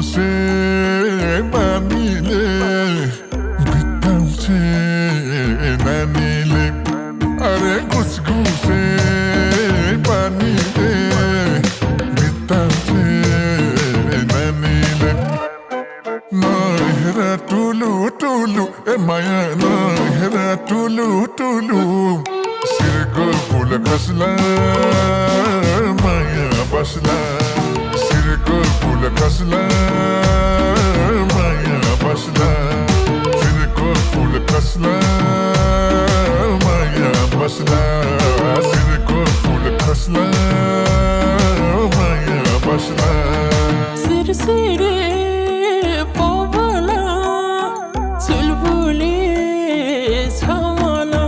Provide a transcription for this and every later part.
से बानीले बिताउँछे नानीले अरे घुसघुसे बानीले बिताउँछे नानीले नहेर टुलु टुलु ए माया नहेर टुलु टुलु सिरको फुल खस्ला माया बस्ला सिरको फुल खस्ला माया बस्ला सिरको फुल खस्ला माया बस्ला सिरको फुल खस्ला माया बस्ला सिर सिरे पवना चुलबुले छमना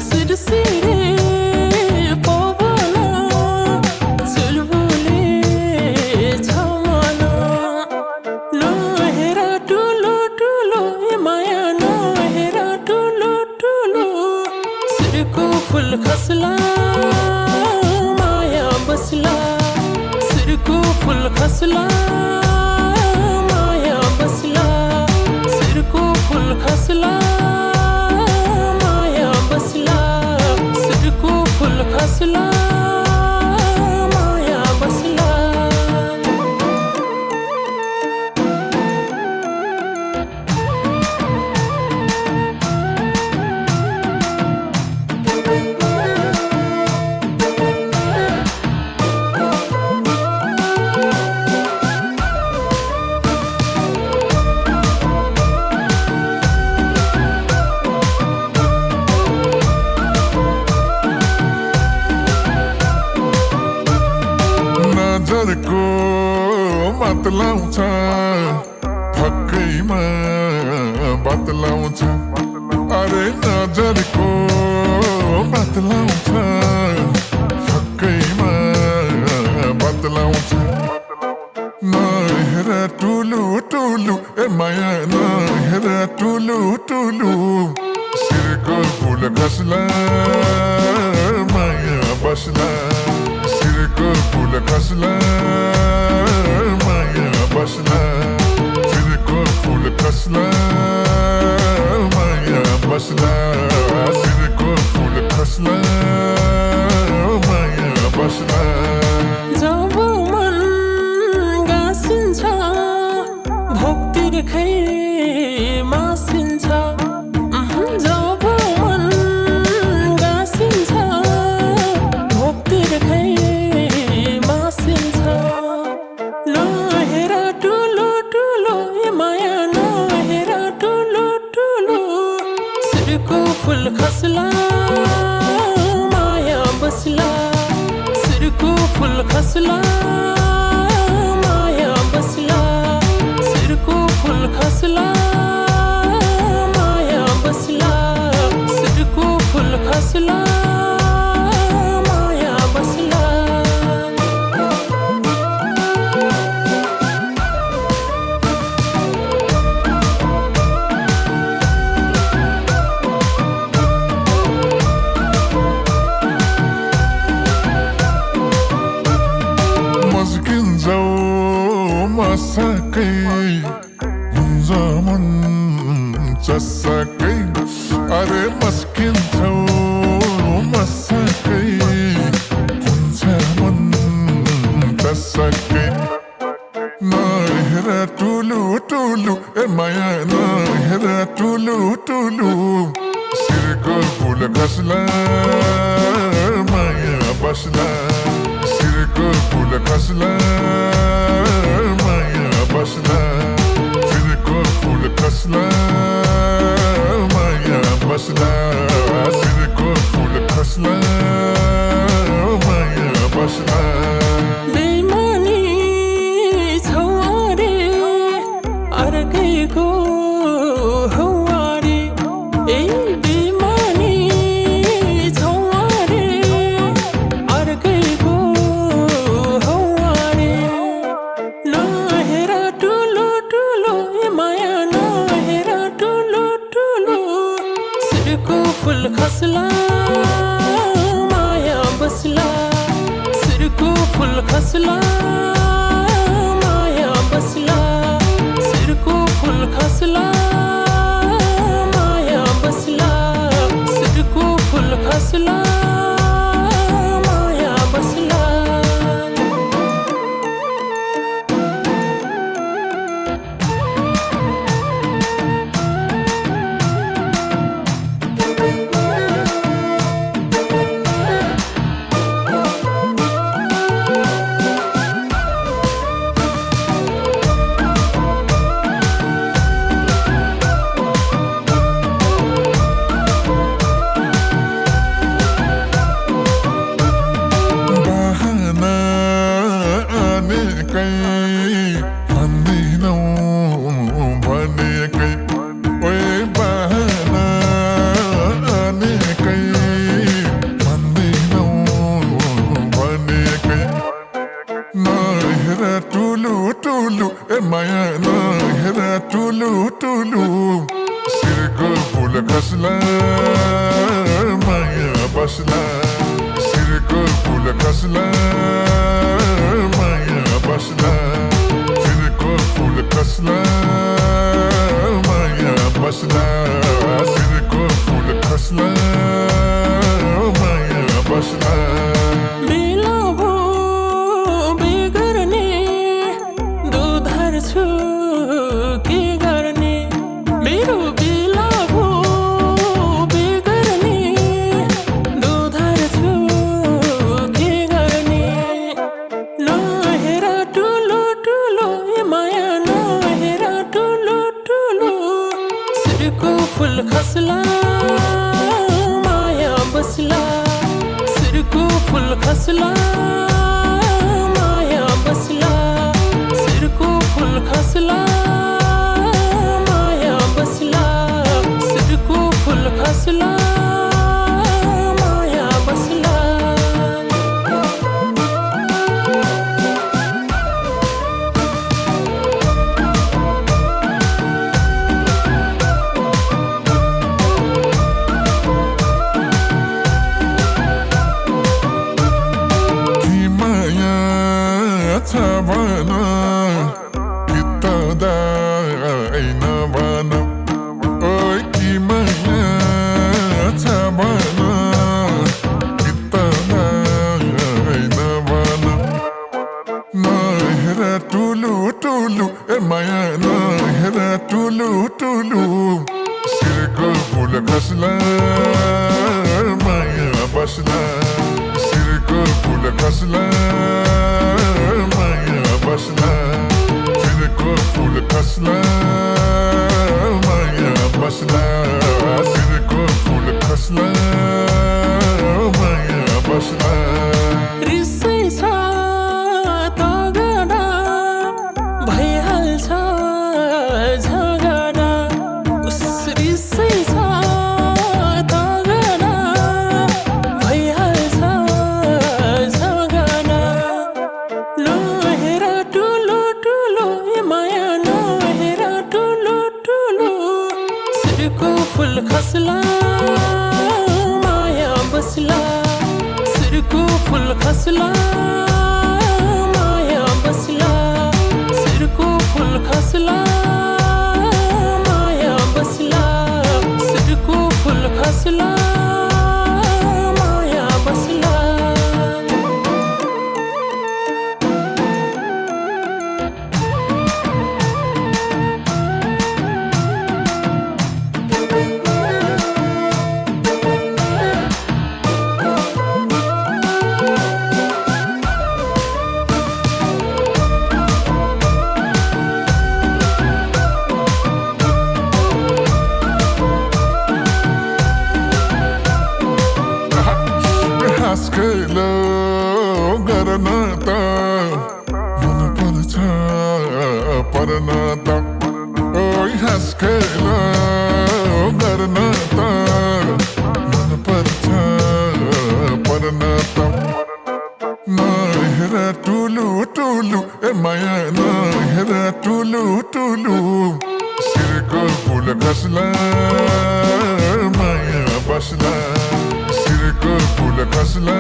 सिर सिरे पवना चुलबुले छमना नहेर टुलु टुलु ए माया नहेर टुलु टुलु सिरको फुल खस्ला माया बस्ला सिरको फुल खस्ला माया बस्ला सिरको फुल खस्ला माया बस्ला सिरको फुल खस्ला माया बस्ला नजरको मतलाउँछ फक्कैमा बतलाउँछ अरे नजरको मतलाउँछ फक्कैमा बतलाउँछ नहेर टुलु टुलु ए माया नहेर टुलु टुलु सिरको फुल खस्ला माया बस्ला सिरको फुल खस्ला माया बस्ला सिरको फुल खस्ला माया बस्ला सिरको फुल खस्ला माया बस्ला जब मन गाँसिन्छ भोकतिर खै मासिन्छ जब मन गाँसिन्छ भोकतिर खै मासिन्छ नहेर टुलु टुलु ए माया नहेर टुलु टुलु सिरको फुल खस्ला माया बस्ला सिरको फुल खस्ला माया बस्ला सिरको फुल खस्ला माया बस्ला सिरको फुल खस्ला माया बस्ला मस्किन्छौ मसाकै हुन्छ मन चसाकै अरे मस्किन्छौ मसाकै हुन्छ मन चसाकै नहेर टुलु टुलु ए माया नहेर टुलु टुलु सिरको फुल खस्ला माया बस्ला सिरको फुल खस्ला माया बस्ला सिरको फुल खस्ला माया बस्ला सिरको फुल खस्ला माया बस्ला बेइमानी छौ अरे अर्कैको हौ अरे ए बेइमानी छौ अरे अर्कैको हौ अरे नहेर टुलु टुलु ए माया नहेर टुलु टुलु सिरको फुल खस्ला माया बस्ला सिरको फुल खस्ला माया बस्ला tulu e mayana hera tulu sirko pul khasla maya basla sirko pul khasla maya basla sirko pul khasla maya basla sirko pul khasla maya basla खसला माया बसला सिर को फुल खसला माया बसला सिर को फुल खसला माया बसला सिर को फुल खसला माया बसला Havana, kita da aina vana, oi ki maya Havana, kita da aina vana. Na hera tulu e maya na hera tulu, sirko pul khasla maya basla, sirko pul khasla. Basla, sirko pul khasla, maya basla, sirko pul khasla, maya basla. रिसै छ तगडा भइहाल्छ झगडा उस रिसै छ तगडा भइहाल्छ झगडा लो हेरा टुलो ए माया लो हेरा टुलो सिरको फुल खसला माया बसला सिरको फुल खसला माया बसला सिरको फुल खसला माया बसला सिरको फुल खसला माया बसला Haskelo garanata mana parcha paranata oi haskelo garanata mana parcha paranata na hera tulu e maya na hera tulu sirko pul khasla maya basla sirko pul khasla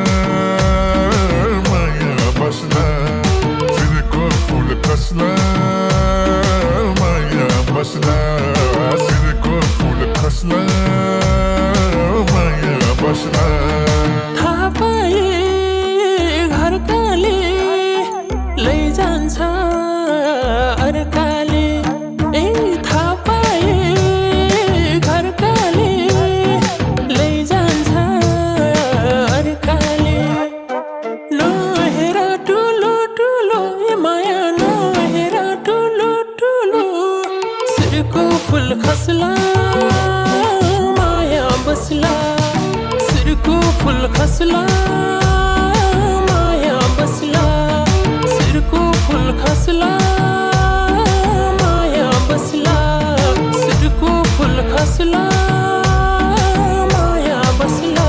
maya basla sirko pul khasla maya basla sirko pul khasla maya basla थाहा पाए घरकाले लैजान्छ अर्काले ए थाहा पाए घरकाले लैजान्छ अर्काले लो हेरा टुलो ए माया लो हेरा टुलो सिरको फुल खसला माया बसला सिरको फुल खसला माया बसला सिरको फुल खसला माया बसला सिरको फुल खसला माया बसला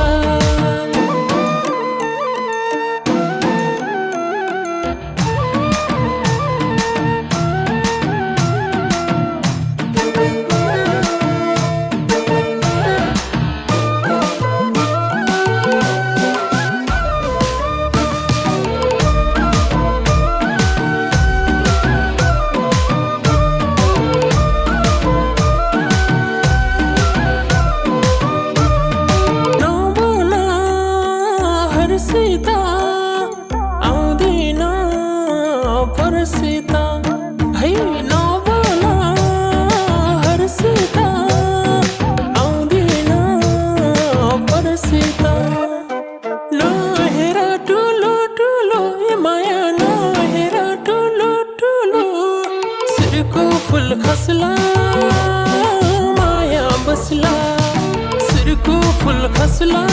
سركو فل خسلا مايا بسلا سركو فل خسلا